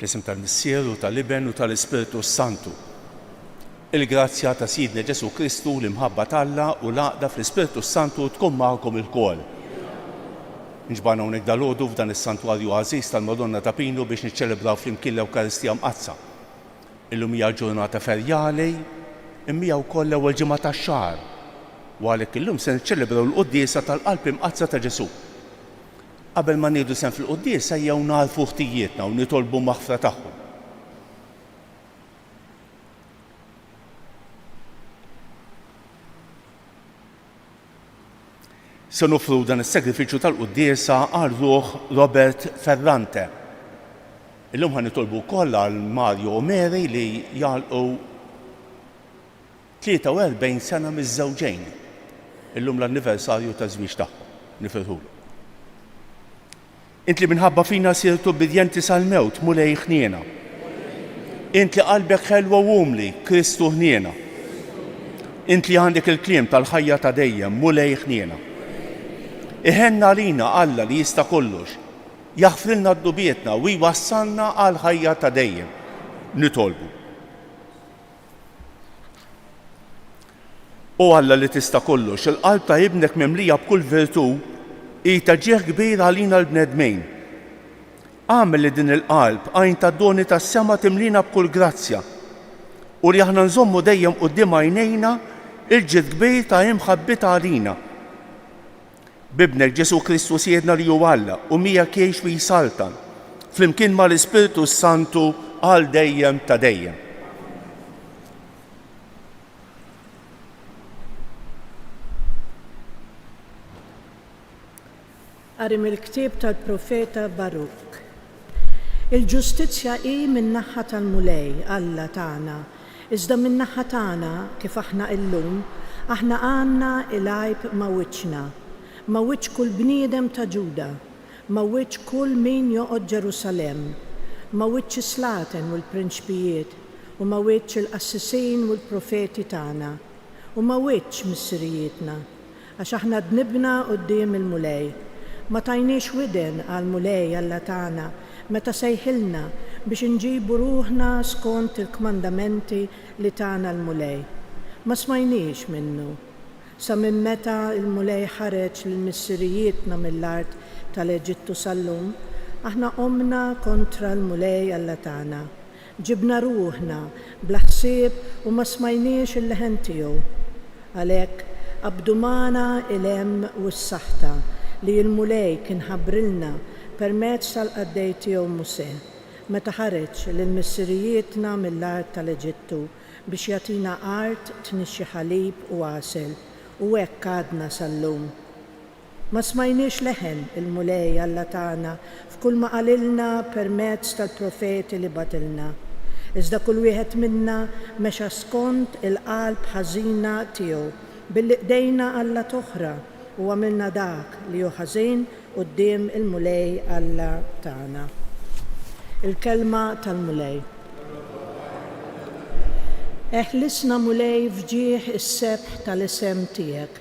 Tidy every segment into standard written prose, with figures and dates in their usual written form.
Fl-isem tal-Missier u tal-Iben u tal-Ispiritu Santu. Il-grazzja ta' Sidna Ġesu Kristu l-imħabba talla u l-għaqda fl-Ispiritu Santu tkun magħkom ilkoll. Nġbarna hawnhekk dalgħodu f'dan is-santwarju għażiż tal-Madonna ta' Pinu biex niċċelebraw flimkien l-Ewkaristija mqazza. Illum hija ġurnata ferjali, imma wkoll l-ewwel ġimgħa tax-xahar. U għalhekk illum se niċċelebraw l-quddiesa tal-qalb imqazza ta' Ġesu. Qabel ma nieħdu sehem fil-quddiesa jew narfu ħtijietna u nitolbu maħfra tagħhom. Se nofru dan is-sagrifiċċju tal-quddiesa għal ruħ Robert Ferrante. Illum ħan nitolbu wkoll għal Mario u Mary li jagħlqu 43 sena miż-żewġejn. Illum l-anniversarju ta' żwieġ tagħhom. Nifirħulu. Int li minħabba fina sirtu bidjenti sal-mewt mulej ħniena. Int li qalbek ħelwa wumli Kristu ħniena. Int li għandek il-kliem tal-ħajja ta' dejjem mulej ħniena. Iħenna lina Alla li jista' kollox, jaħfrilna d-dubietna u jwassalna għal ħajja ta' dejjem. Nitolbu. O Alla li tista' kollox, il-qalb ta' ibnek memlija b'kull virtu ita ġieħ kbir għalina l-bnedmejn. Għamel li din il-qalb għajn ta' doni tas sema timlina b'kull grazzja u li aħna nżommu dejjem quddiem għajnejna il-ġid kbir ta' imħabbita għalina. Bibnek Ġesu Kristu siedna li ju Alla u mija kiex fi saltan, flimkien ma l-Ispiritu Santu għal dejjem ta' dejjem. Qarim il-ktieb tal-profeta Baruk. Il-ġustizzja hi min-naħa tal-mulej Alla tagħna, iżda min-naħa tagħna kif aħna illum, aħna għandna il-għajb ma' wiċċna. Ma' wiċċ kull bniedem ta' Ġuda, ma' wiċċ kull min joqgħod Ġerusalem, ma' wiċċ is-slaten u l-prinċpijiet, u ma' wiċċ il-qassisin u l-profeti tagħna, u ma' wiċċ missirijietna, għax aħna dnibna quddiem il-mulej. Ma tajniex widen għal-mulej Alla tagħna meta sejħilna biex inġibu ruħna skont il-kmandamenti li tagħna l-mulej. Ma smajniex minnu. Sa minn meta il-mulej ħareġ lill-missirijietna mill-art tal-Eġittu sal-lum, aħna qomna kontra l-mulej Alla tagħna. Ġibna ruħna bla ħsieb u ma smajniex il-leħen tiegħu. Għalhekk qabdu magħna il-hemm u s-saħta li l-mulej kien ħabbrilna permezz tal-qaddej tiegħu Musè, meta ħareġ lill-missirijietna mill-art tal-Eġittu biex jagħtina art tnixxi ħalib u għasel. U hekk għadna sal-lum. Ma smajniex leħen il-mulej Alla tagħna f'kull ma qalilna permezz tal-profeti li batilna. Iżda kull wieħed minna mexa skont il-qalb ħażina tiegħu billi qdejna Alla toħra u għamilna dak li hu ħażin quddiem il-mulej Alla tagħna. Il-kelma tal-mulej. Eħlisna mulej fġieħ is-sebħ tal-isem tiegħek.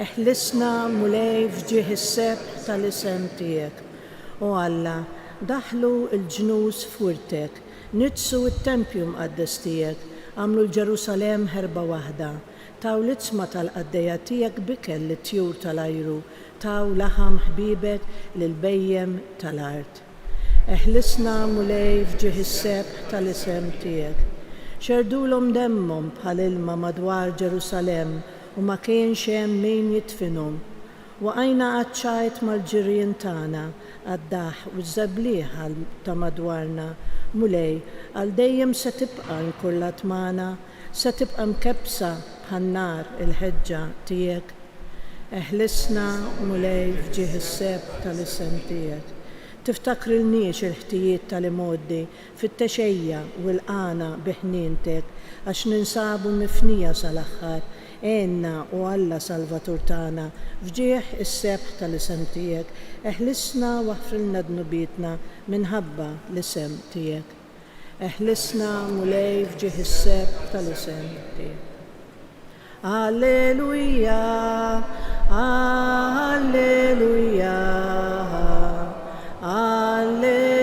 Eħlisna mulej fġieħ is-sebħ tal-isem tiegħek. O Alla, daħlu l-ġnus f'wirtek, nitsu t-tempju mqaddes tiegħek, għamlu l-Ġerusalem ħerba waħda, taw l-itzma tal-qaddejja tiegħek bikel lit-tjur tal-ajru, taw laħam ħbibek lil-bejjem tal-art. Eħlisna mulej fġieħ is-sebħ tal-isem tiegħek. Xerdulhom demmhom bħal ilma madwar Ġerusalem u ma kienx hemm min jidfinhom. Waqajna qaċċajt mal-ġirien tagħna għad-daħ u żabbliħ ta' madwarna. Mulej għal dejjem se tibqa' nkullat magħna, se tibqa' mkebsa bħan-nar il-ħeġġa tiegħek. Eħlisna mulej fġieħ is-sebħ tal-isem tiegħek. Tiftakrilniex il-ħtijiet tal-imoddi fit-texejja u l-qana biħnientek għax ninsabu mifnija sal-aħħar għenna u Alla Salvatur tagħna fġieħ is-sebħ tal-isem tiegħek. Eħlisna waħfrilna dnubietna minħabba l-isem tiegħek. Eħlisna mulej fġieħ is-sebħ tal-isem tiegħek. Alleluja, alleluja. Alleluja.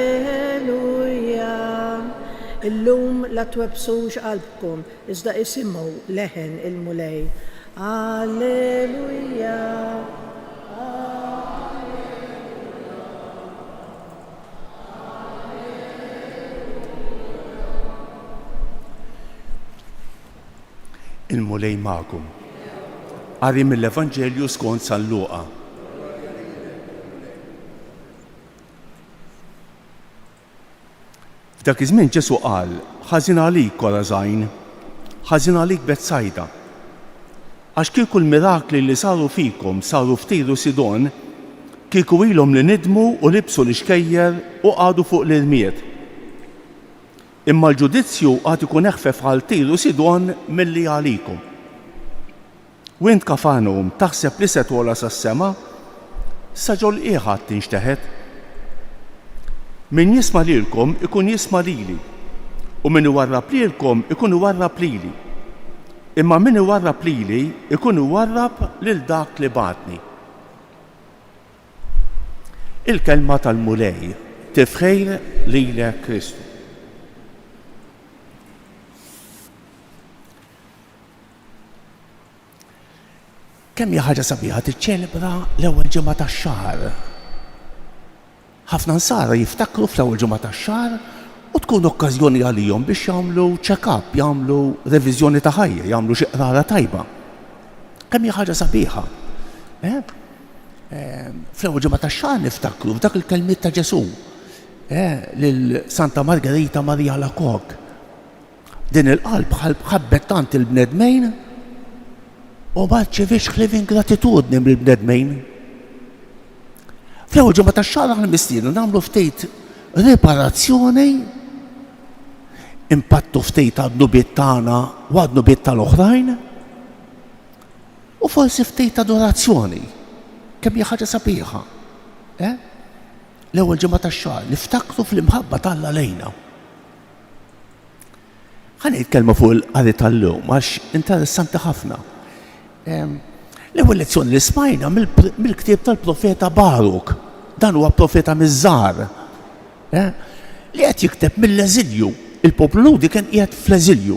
illum la twebsux qalbkom, iżda isimgħu leħen il-mulej. Alleluja. Il-mulej magħkom. Qari mill-Evanġelju skont San Luqa. F'dak iż-żmien Ġesu qal: ħażin għalik Korazajn, ħażin għalik Betsajda. Għax kieku l-mirakli li saru fikom saru f'Tiru Sidon, kieku ilhom li nidmu u libsu l-ixkejjer u qagħdu fuq l-irmiet. Imma l-ġudizzju għad ikun eħfef għal Tiru Sidon milli għalikom. U int Kafarnaum taħseb li se twola sas-sema, sa ġol qiegħed tinxteħed. Min jisma' lilkom ikun jisma' lili, u min iwarrab lilkom ikun iwarrab lili. Imma min iwarrab lili ikun iwarrab lil dak li bagħtni. Il-kelma tal-mulej tifħejr lilek Kristu. Kemm hija ħaġa sabiħa tiċċelebra l-ewwel ġimgħa tax-xahar. Ħafna nsara jiftakru fl-ewwel ġimgħa tax-xahar u tkun okkażjoni għalihom biex jagħmlu check-up, jagħmlu reviżjoni ta' ħajja, jagħmlu xi qrara tajba. Kemm hija ħaġa sabiħa. Fl-ewwel ġimgħa tax-xahar niftakru f'dak il-kelmiet ta' Ġesu lil Santa Margherita Marija Alacoque. Din il-qalb ħabbet tant il-bnedmejn u ma rċeviex ħlief ingratitudni mill-bnedmejn. Fl-ewwel ġimgħa tax-xahar aħna mistiednu nagħmlu ftit riparazzjoni, impattu ftit għad-nubiet tagħna u għad-nubiet tal-oħrajn, u forsi ftit adorazzjoni. Kemm hija ħaġa sabiħa. L-ewwel ġimgħa tax-xahar niftakru fl-imħabba tal-Alla lejna. Ħa nitkellmu fuq il-qari tal-lum għax interessanti ħafna. L-ewwel lezzjoni li smajna mill-ktieb tal-profeta Baruk, dan huwa profeta miż-żgħar, li qed jikteb mill-eżilju. Il-poplu Ludi kien qiegħed fl-eżilju.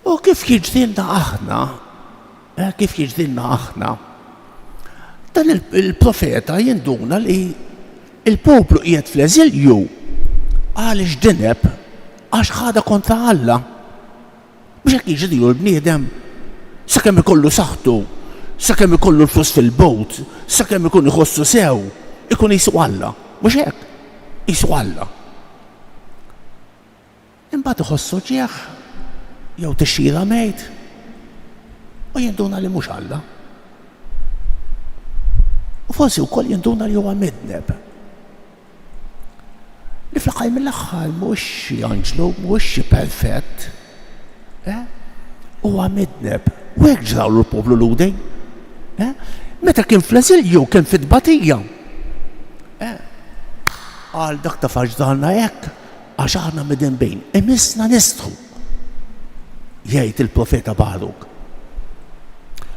U kif jiġdilna aħna, dan il-profeta jinduna li il-poplu qiegħed fl-eżilju għaliex dineb għax ħada kontra Alla. Mhux hekk jiġdilu l-bniedem sakemm ikollu saħħtu, sakemm ikollu l-flus fil-bowt, sakemm ikun iħossu sew, ikun qisu Alla. Mhux hekk, qisu Alla. Imbagħad iħossu ġieħ jew tixxira mejt u jinduna li mhux Alla. U forsi wkoll jinduna li huwa midneb. Li fl-aħħar mill-aħħar mhux xi anġlu, mhux xi perfett. Huwa midneb. U hekk ġrawlu l-poplu Ludi. Meta kien fl-eżilju kien fit-tbatija. Għal dak ta' faġdalna hekk għax aħna midin bejn. Imisna nistħu. Jgħid il-profeta Baruk.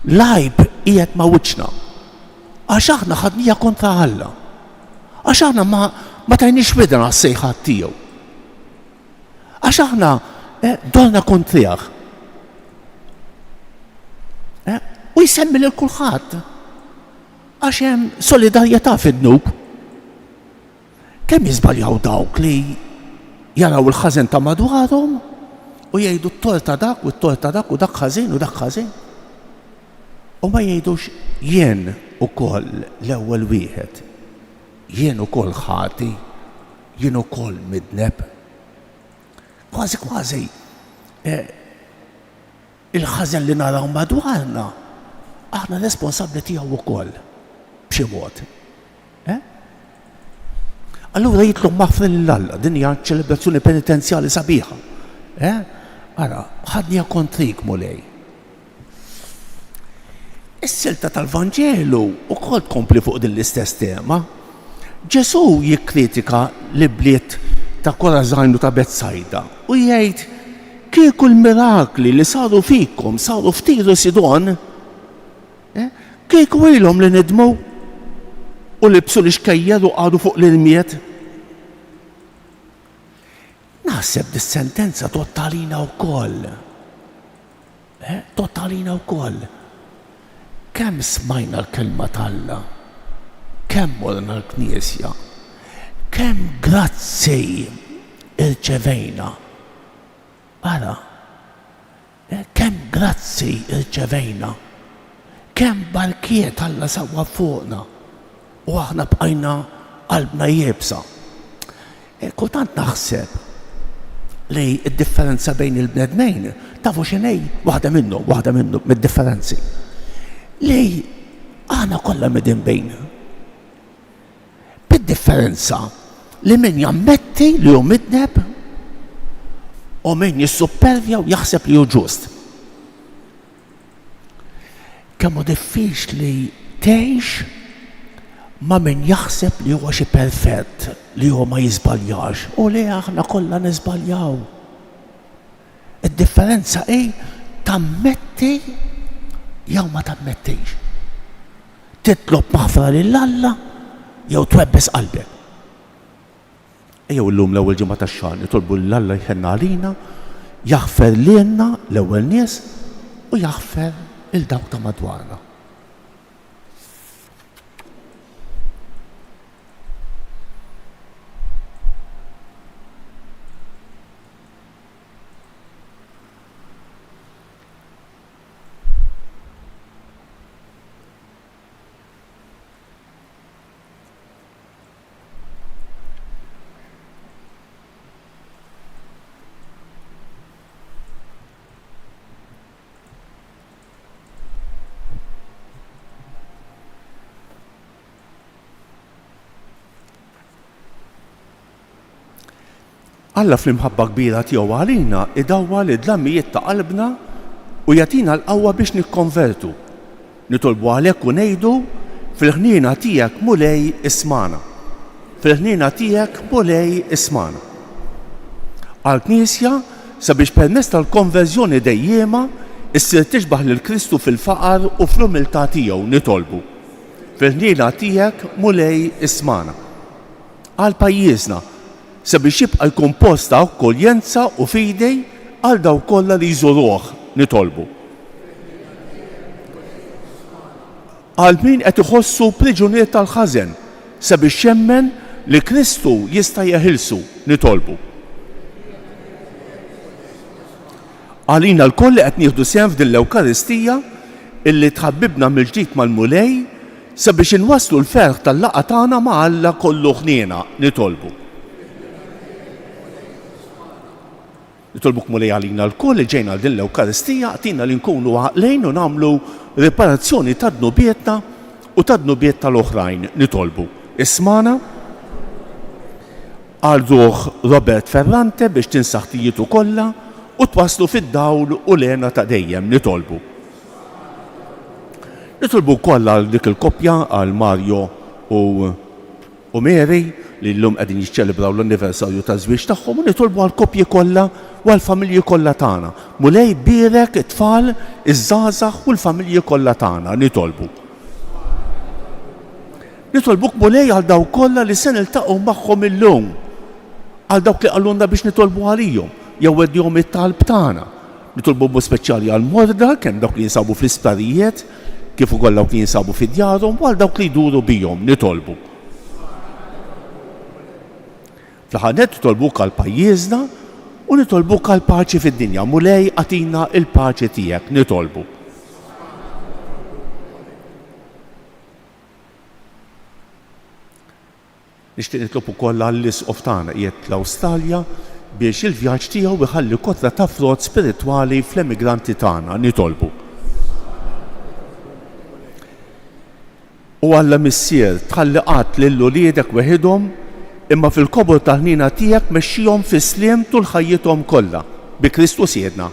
Lajb qiegħed ma' wiċċna. Għax aħna ħadnija kontra Alla. Għax aħna ma tajniex widna għas-sejħat tiegħu. Għax aħna dorna kontrih. U jsemmi lil kulħadd għax hemm solidarjetà fid-dnub. Kemm jiżbaljaw dawk li jaraw il-ħażen ta' madwarhom u jgħidu t-torta dak u t-torta dak u dak ħażin u dak ħażin. U ma jgħidux jien ukoll l-ewwel wieħed, jien ukoll ħati, jien ukoll midneb. Kważi il-ħażen li naraw madwarna aħna responsabbli tiegħu wkoll b'xi mod. Allura jitlu maħfri lill-Alla, din hija ċelebrazzjoni penitenzjali sabiħa. Ara, ħadnija kontrik mulej. Is-silta tal-Vanġelu wkoll tkompli fuq din l-istess tema. Ġesu jikkritika l-bliet ta' Korazajn u ta' Betsajda u jgħid kieku l-mirakli li saru fikom saru f'Tiru Sidon, kieku ilhom li nidmu u libsu l-ixkejjer u qagħdu fuq l-irmiet. naħseb dis-sentenza tottalina wkoll. Tottalina wkoll. Kemm smajna l-kelma tal-Alla? Kemm morna l-Knisja? Kemm grazzi irċevejna? Ara, kemm grazzi irċevejna? Kemm barkiet Alla sawwa fuqna? U aħna bqajna qalbna jibsa. Kultant naħseb li d-differenza bejn il-bnedmejn, tafu x'inhi waħda minnu mid-differenzi. Li aħna kollha midin bejn. Bid-differenza li min jammetti li hu midneb u min jissuppervja u jaħseb li hu ġust. Kemm hu diffiċli tgħix ma min jaħseb li huwa xi perfett, li huwa ma jiżbaljax, u li aħna kollha niżbaljaw. Id-differenza hi tammetti jew ma tammettix. Titlob maħfra lill-Alla jew twebbes qalbek. Ejjew illum l-ewwel ġimgħa tax-xahar nitolbu lill-Alla jħenna għalina, jaħfer lilna l-ewwel nies u jaħfer il dawk ta' madwarna. Alla fl-imħabba kbira tiegħu għalina idawwa li dlammijiet ta' qalbna u jagħtina l-qawwa biex nikkonvertu. Nitolbu għalhekk u ngħidu fil-ħniena tiegħek mulej ismana. Fil-ħniena tiegħek mulej ismana. Għall-Knisja sabiex permezz tal-konverżjoni dejjema issir tixbaħ lil Kristu fil-faqar u fl-umiltà tiegħu nitolbu. Fil-ħniena tiegħek mulej ismana. Għall-pajjiżna sabiex jibqa' jkun post ta' akkoljenza u fidej għal dawk kollha li jżuruh nitolbu. Għal min qed iħossu priġunier tal-ħażen sabiex jemmen li Kristu jista' jeħilsu nitolbu. Għalina l-koll li qed nieħdu sehem f'din l-Ewkaristija illi tħabbibna mill-ġdid mal-mulej sabiex inwasslu l-ferħ tal-laqgħa tagħna ma' Alla kollu ħniena nitolbu. Nitolbuk mulej għalina l-koll li ġejna din l-Ewkaristija għatina li nkunu għaqlejn u nagħmlu riparazzjoni ta' dnubietna u ta' dnubiet tal-oħrajn nitolbu. Ismana għal ruħ Robert Ferrante biex tinsaħ tijietu kollha u twaslu fid-dawl u lena ta' dejjem nitolbu. Nitolbu kollha għal dik il-koppja għal Mario u Mary li l-lum qegħdin jiċċelebraw l-anniversarju ta' żwieġ tagħhom u nitolbu għal koppji kollha u għall-familji kollha tagħna. Mulej birek it-tfal, iż-żgħażagħ u l-familji kollha tagħna nitolbu. Nitolbuk mulej għal dawk kollha li se niltaqgħu magħhom illum. Għal dawk li qallulna biex nitolbu għalihom jew weddihom it-talb tagħna. Nitolbu b'mod speċjali għal morda kemm dawk li jinsabu fl-isptarijiet kif ukoll dawk li jinsabu fid-djarhom u għal dawk li jduru bihom nitolbu. Fl-aħħar nett nitolbuk għal pajjiżna u nitolbuk għal paċi fid-dinja. Mulej għatina il-paċi tiegħek nitolbu. Nixtieq nitlob ukoll għall-isqof tagħna qiegħed l-Awstralja biex il-vjaġġ tiegħu iħalli kotra ta' frott spiritwali fl-emigranti tagħna nitolbu. U Alla missier tħalli qatt lil uliedek weħidhom imma fil-kobor tal-ħnina tiegħek mexxihom fi sliem tul ħajjithom kollha bi Kristu siedna.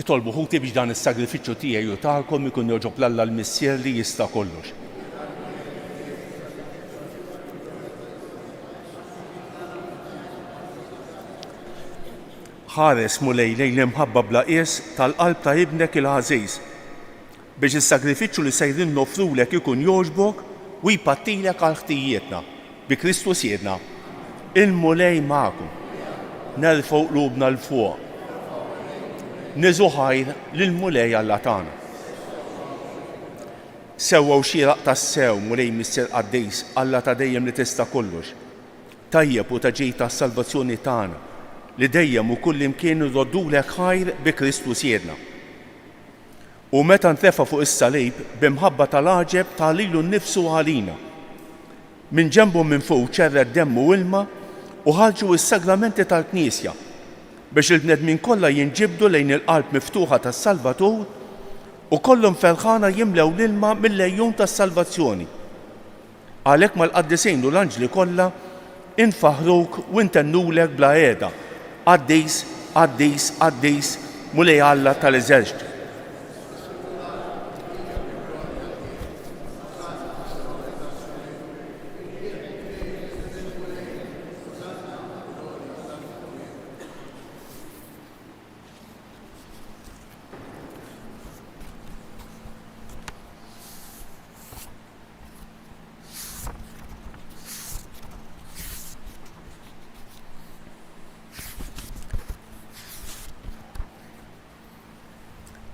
Itolbu ħuti biex dan is-sagrifiċċju tiegħi u tagħkom ikun joġob l-Alla l-Missier li jista' kollox. Ħares mulej lejn l-imħabba bla qies tal-qalb ta' ibnek il-ħażiż biex is-sagrifiċċju li sejrin nofrulek ikun jogħġbok u jpattilek għal ħtijietna bi Kristu siedna. Il-mulej magħkom. Nerfgħu qlubna l fuq. Niżu ħajr lill-mulej Alla tagħna. Sewwa u xieraq tas-sew mulej Missier Qaddejs Alla ta' dejjem li tista' kollox. Tajjeb u ta' ġej tas-salvazzjoni tagħna li dejjem u kull imkien irroddulek ħajr bi Kristu siedna. U meta ntrefa' fuq is-salib b'imħabba tal-għaġeb ta' lilu nnifsu għalina. Minn ġenbu minn fuq ċerred demm u ilma u ħarġu s-sagramenti tal-Knisja biex il-bnedmin kollha jinġibdu lejn il-qalb miftuħa tas-Salvatur u kollhom ferħana jimlew l-ilma mill-lejjun tas-salvazzjoni. Għalhekk mal-qaddisejn u l-anġli kollha infaħruk u intennulek bla qiegħda. Qaddis, Qaddis, Qaddis, mulej Alla tal-Eżerċitu.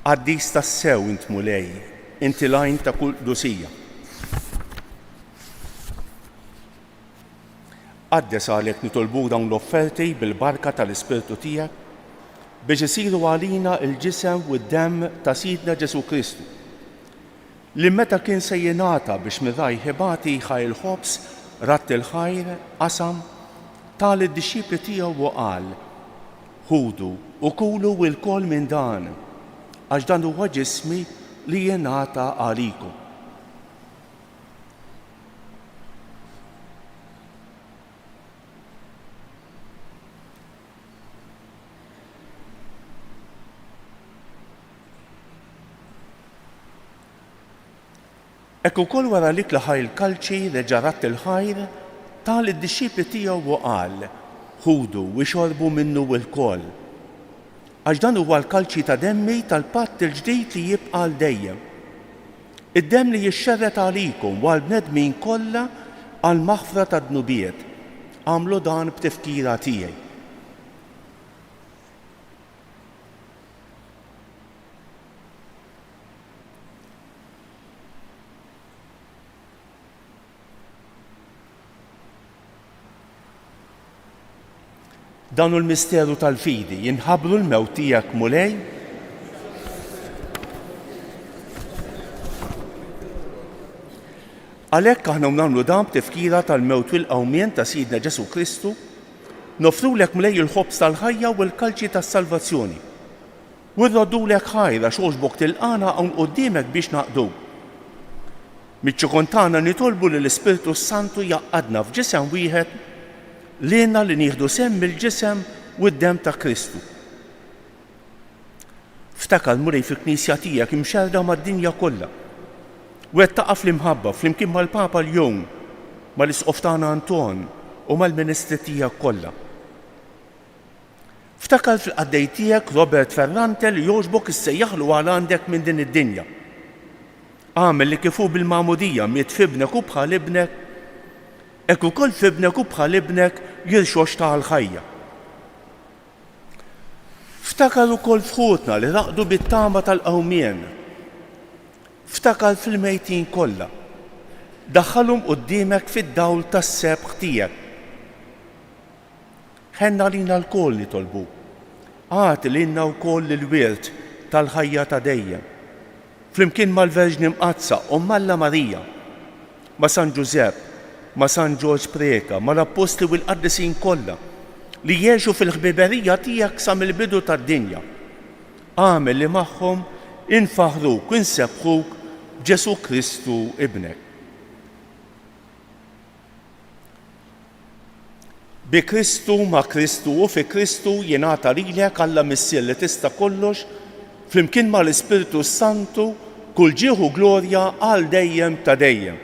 Qaddis tas-sew int mulej, inti lajn ta' kull dusija. Qaddes għalhekk nitolbu dawn l-offerti bil-barka tal-Ispirtu tiegħek biex isiru għalina l-ġisem u d-demm ta' Sidna Ġesu Kristu li meta kien se jingħata biex mirraj ħibati ħaj il-ħobs ratt il-ħajr qasam tal id-dixxipli tiegħu u qal: ħudu u kulu l-kol minn dan għax dan huwa ġismi li jingħata għalikom. Ekk ukoll wara li tlaħaq il-kalċi reġa' ratt il-ħajr tal id-dixxipli tiegħu u qal: ħudu u xorbu minnu l-kol. Għax dan huwa l-kalċi ta' demmi tal-patt il-ġdid li jibqa' l dejjem. Id-demm li jixxerret għalikom u għall-bnedmin kollha għal maħfra ta' dnubiet. Għamlu dan b'tifkira tiegħi. Dan hu l-misteru tal-fidi, jinħabbru l-mewt tiegħek mulej għalhekk aħna nagħmlu dan b'tifkira tal-mewt u l-qawmien ta' Sidna Ġesu Kristu, nofrulek mulej il-ħobs tal-ħajja u l-kalċi tas-salvazzjoni. U rroddulek ħajra xogħġbok tilqana hawn quddiemek biex naqdu. Miċ-ċikontana nitolbu li l-Ispirtu Santu jaqqadna f'ġisem wieħed lilna li nieħdu semm mill-ġisem u d-demm ta' Kristu. Ftakar mulej fil-Knisja tiegħek imxerda mad-dinja kollha. Wettaqa fl-imħabba flimkien mal-Papa l-jum, mal-Isqof tagħna Anton u mal-Ministri tiegħek kollha. Ftakar fil-qaddej tiegħek Robert Ferrante li jogħġbok issejjaħlu għal għandek minn din id-dinja. Għamel li kifu bil-magħmudija miet fibnek u bħal ibnek, hekk ukoll fibnek u bħal ibnek jirxox tal-ħajja. Ftakar ukoll fħutna li raqdu bit-tama tal-qawmien. Ftakar fil-mejtin kollha. Daħħalhom quddiemek fid-dawl tas-sebħ tiegħek. Ħenna lina l-koll nitolbu. Għati lilna wkoll il-wirt tal-ħajja ta' dejjem. Flimkien mal-Verġni Mqazza u Malla Marija, ma' San Ġusepp, ma' San Ġorġ Preka, ma' l-Apostli u l-Qaddisin kollha li jgħixu fil-ħbiberija tiegħek sa mill-bidu tad-dinja. Għamel li magħhom infaħruk u nsebħuk Ġesu Kristu ibnek. Bi Kristu, ma' Kristu u fi Kristu jingħata lilek Alla Missier li tista' kollox flimkien mal-Ispiritu Santu kull ġieħu glorja għal dejjem ta' dejjem.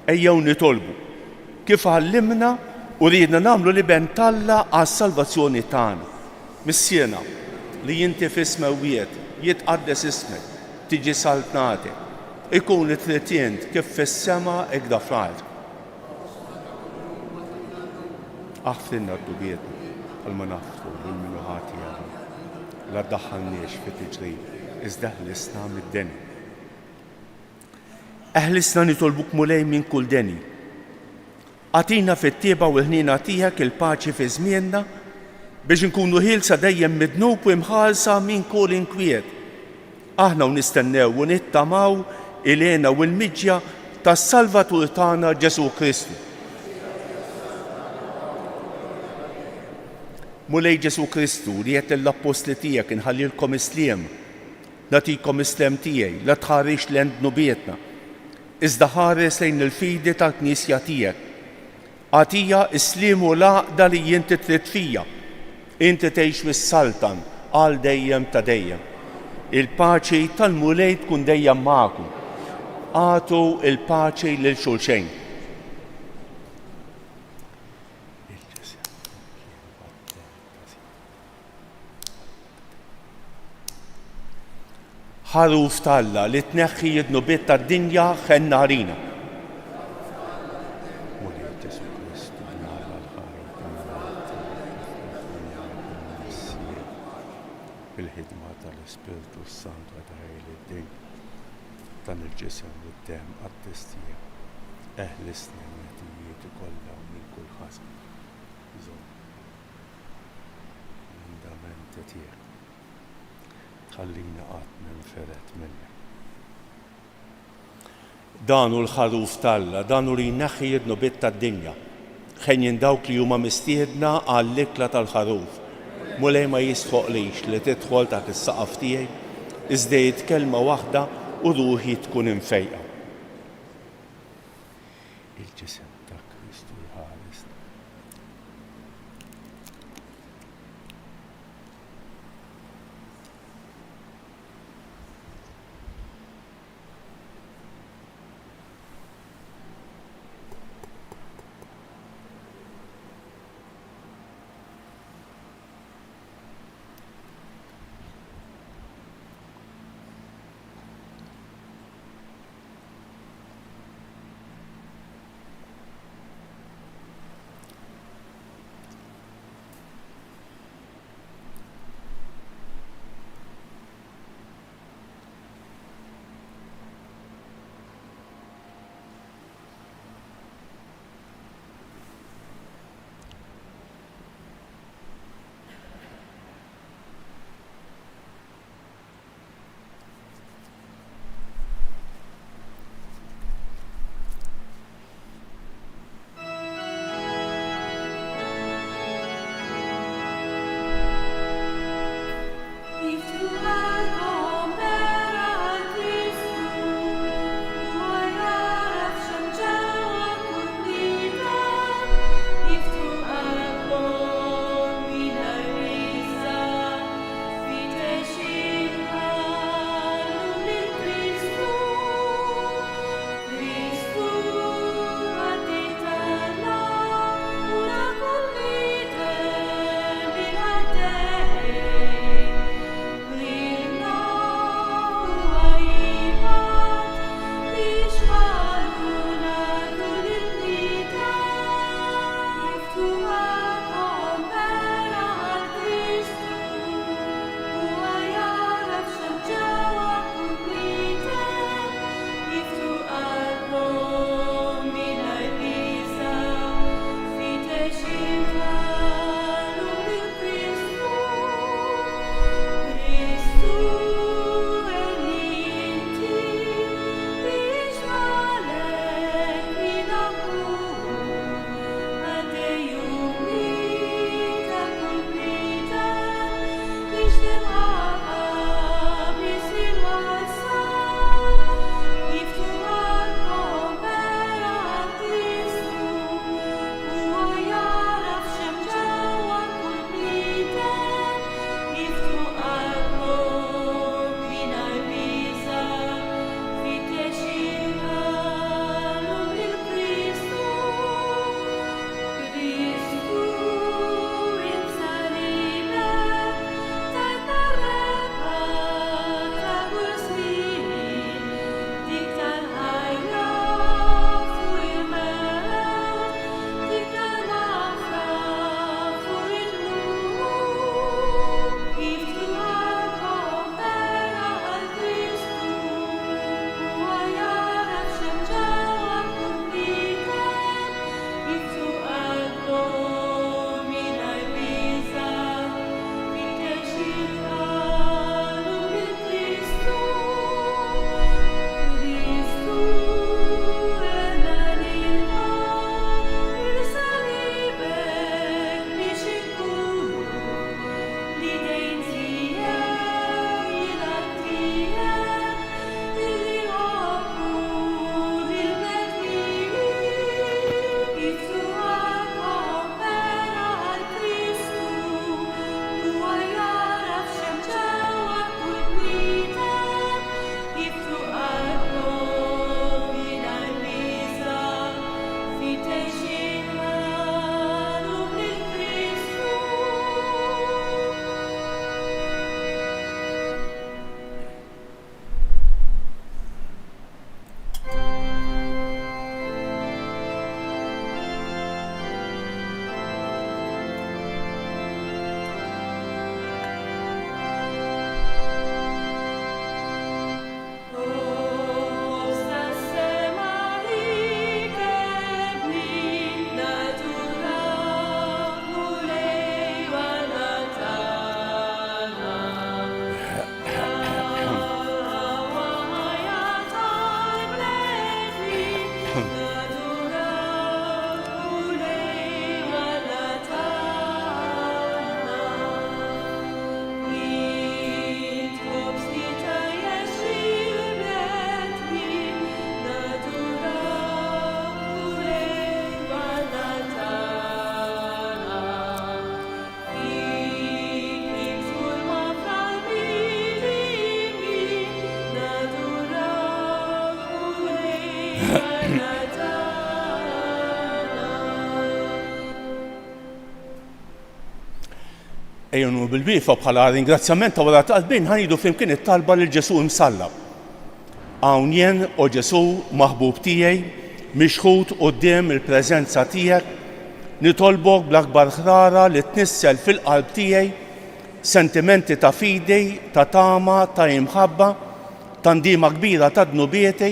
Ejjew nitolbu kif għallimna u ridna nagħmlu li bentalla għas-salvazzjoni tagħna. Missiena li jinti f'ismewiet jitqaddes ismek, tiġi saltnatek, ikun it-tritjent kif fis-sema ikda fl-ard. Aħfrinna d-dubietna għal-ma naftu bil-minuħati għal la ddaħħalniex fit-tiġrib, iżda ħlisna mid-deni. Eħlisna nitolbuk mulej minn kull deni. Għatina fit-tieba u l-ħnina tiegħek il-paċi fi żmienna biex nkunu ħielsa dejjem midnub u imħalsa minn kull inkwiet. Aħna nistennew u nittamaw ilena u l-miġja tas-Salvatur tagħna Ġesu Kristu. Mulej Ġesu Kristu li qed l-apostli tiegħek inħallilkom isliem, nagħtikom islem tiegħi, la tħarrix lend nubietna. Iżda ħares lejn il-fidi tal-Knisja tiegħek. Għatija isliem u laqda li jinti trid fija. Inti tgħix mis-Saltan għal dejjem ta' dejjem. Il-paċi tal-mulej tkun dejjem magħkom. Għatu il-paċi lil xulxejn. Ħaruf talla li tneħħi id-nubiet tad-dinja ħenna ħarina. Il-ħidma tal-Ispiritu Santu għadħajli d-din dan il-ġisem u d-dem għad-testija eħlisni n-netijiet kollha minn kull ħasb. Fundamenti tiegħek. Ħallina qatt ninferet minnek. Dan hu l-ħaruf talla, dan hu li jneħħi id-nubiet tad-dinja. Ħejjin dawk li huma mistiedna għall-ikla tal-ħaruf. Mulej ma jisħoqlix li tidħol taħt is-saqaf tiegħi, iżda kelma waħda u ruħi tkun imfejqa. Il-ġisem ta' Kristu jħaresna. Ejjunu bil-wieqfa bħala ringrazzjament ta' wara qalbin ħanidu flimkien it-talba lil Ġesu imsallab. Hawn jien o Ġesu maħbub tiegħi, mixħud quddiem il-preżenza tiegħek, nitolbok bl-akbar ħrara li tnissel fil-qalb tiegħi sentimenti ta' fidej, ta' tama, ta' imħabba, ta' ndima kbira ta' dnubieti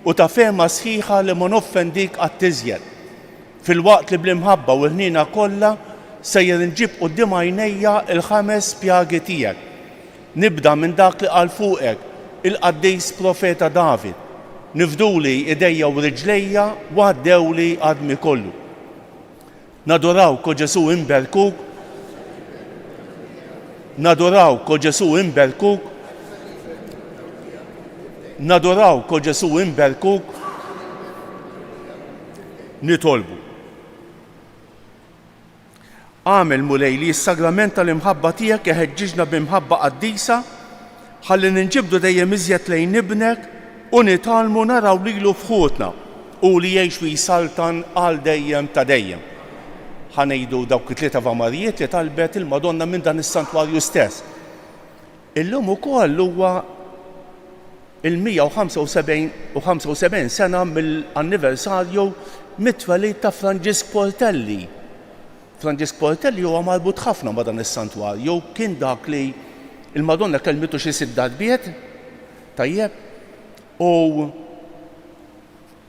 u ta' fehma sħiħa li ma noffendik għat-tiżjed. Fil-waqt li bl-imħabba u l-ħnina kollha sejjer nġib quddiem għajnejja il-5 pjagi tiegħek. Nibda minn dak li qal fuqek il-qaddis profeta David. Nifduli idejja u riġlejja u għaddewli għadmi kollu. Nadurawk o Ġesu imberkuk, nadurawk o Ġesu imberkuk, nadurawk o Ġesu imberkuk, nitolbu. Għamel mulej li s-sagrament tal-imħabba tiegħek jeħeġġiġna b'imħabba qaddisa ħalli ninġibdu dejjem iżjed lejn ibnek u nitalmu naraw lilu fħutna u li jgħix fi saltan għal dejjem ta' dejjem. Ħanejdu dawk it-tlieta vamarijiet li talbet il-Madonna minn dan is-santwarju stess. Illum ukoll huwa il-175 sena mill-anniversarju mit-twelid ta' Franġisk Portelli. Franġisk Portelli huwa marbut ħafna ma' dan is-santwarju, kien dak li il-Madonna kelmitu xi 6 darbiet, tajjeb, u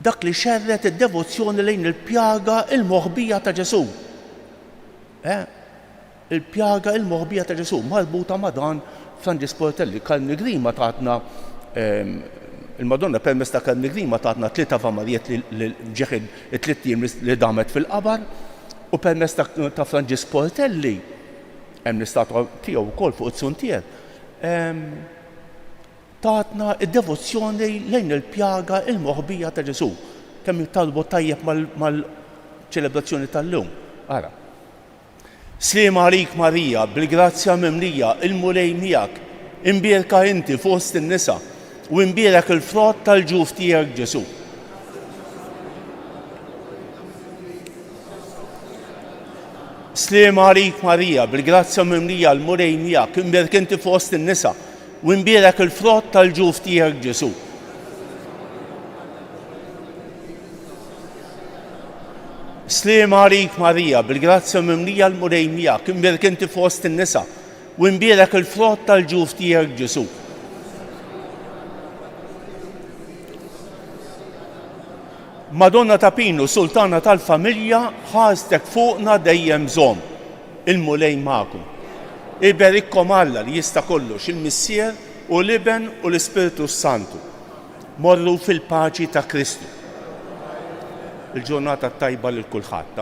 dak li xerret id-devozzjoni lejn il-pjaga il-moħbija ta' Ġesu. Il-pjaga il-moħbija ta' Ġesu marbuta ma' dan Franġisk Portelli. Kalnigrima tatna il-Madonna permezz ta' Kalnigrima tatna 3 vamarijiet li ġeħed it-3 jiem li damet fil-qabar u permezz ta' Franġisk Portelli hemm l-istatwa tiegħu wkoll fuq it-suntier. Tatna id-devozzjoni lejn il-pjaga il-moħbija ta' Ġesu. Kemm jittalbu tajjeb mal-ċelebrazzjoni tal-lum. Ara. Sliem għalik Marija, bil-grazzja mimlija, il-mulej miegħek, imbierka inti fost in-nisa u imbierek il-frott tal-ġuf tiegħek Ġesu. Sliem għalik Marija, bil-grazzja mimlija, il-mulej miegħek, imbierek inti fost in-nisa u imbierek il-frott tal-ġuf tiegħek Ġesu. Sliem għalik Marija, bil-grazzja mimlija l-mulej miegħek, imbierek inti fost in-nisa u imbierek il-frott tal-ġuf tiegħek Ġesu. Madonna ta' Pinu, sultana tal-familja, ħastek fuqna dejjem żomm, il-mulej magħkom. Iberikkom Alla li jista' kollox il-Missier u l-Iben u l-Ispiritu Santu. Morru fil-paċi ta' Kristu. Il-ġurnata tajba lil kulħadd.